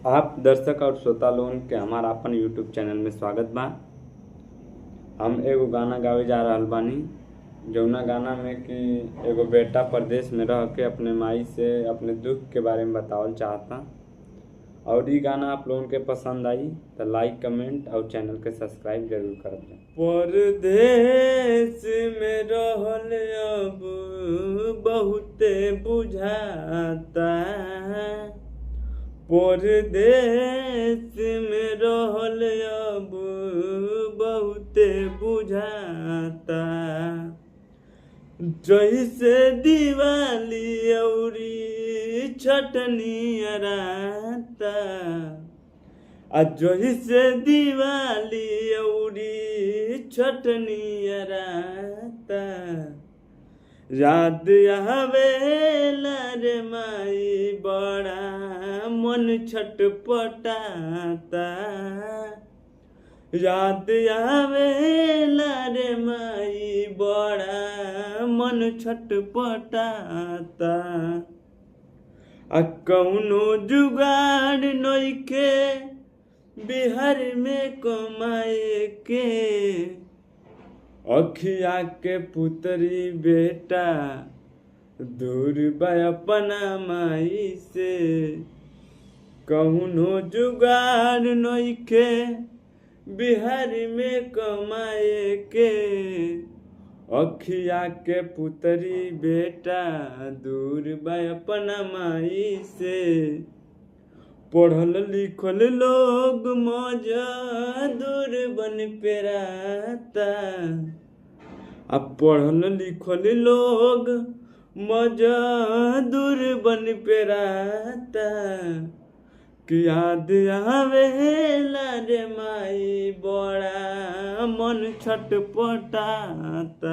आप दर्शक और श्रोता लोगन के हमारा अपन यूट्यूब चैनल में स्वागत बा। हम एगो गाना गावे जा रहल बानी, जौना गाना में कि एगो बेटा परदेश में रह के अपने माई से अपने दुख के बारे में बतावल चाहता। और ये गाना आप लोगन के पसंद आई तो लाइक, कमेंट और चैनल के सब्सक्राइब जरूर कर दें। परदेश में रहल अब बहुते बुझाता, परदेश में रहल अब बहुते बुझाता। जैसे दिवाली औरी छटनी अराता, जैसे दिवाली औरी छटनी अराता। याद आवेला रे माई बड़ा मन छटपटाता। याद आवेला रे माई बड़ा मन छटपटाता। कौनो जुगाड़ नइखे बिहार में कमाए के, अखिया के पुतरी बेटा दूर बा अपना माई से। कौनो जुगाड़ नइखे बिहार में कमाए के, अखिया के पुतरी बेटा दूर बा अपना माई से। पढ़ल लिखल लोग मजदूर बन पेराता, अब पढ़ल लिखल लोग मजदूर बन पेराता। कि याद आवेला रे माई बड़ा मन छटपटाता।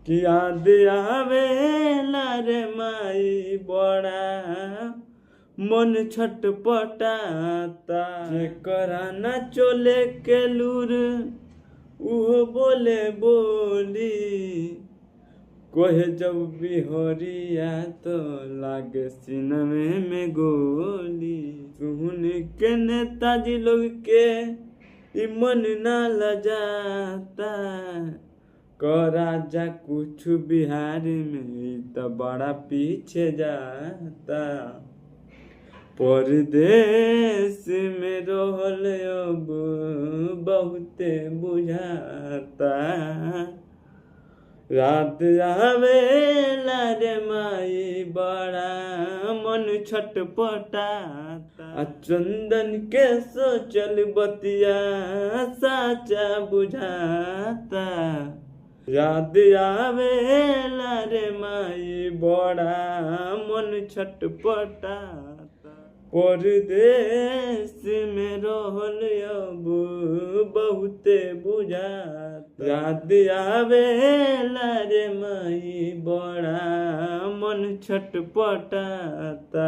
कि याद आवेला रे माई बड़ा मन छटपटाता। जेकरा ना चले के लूर उहो बोले बोली, कहे जब बिहरिया तो लागे सीनमे में गोली। सुन के नेताजी लोग के ई मन ना लजाता, राजा कुछ बिहार में तो बड़ा पीछे जाता। परदेश में रहल अब बहुते बुझाता। रात आवेला रे माई बड़ा मन छटपटाता। चंदन के सोचल बतिया साचा बुझाता। याद आवेला रे माई बड़ा मन छटपटाता। परदेश में रहल अब बहुते बुझाता। याद आवेला रे माई बड़ा मन छटपटाता।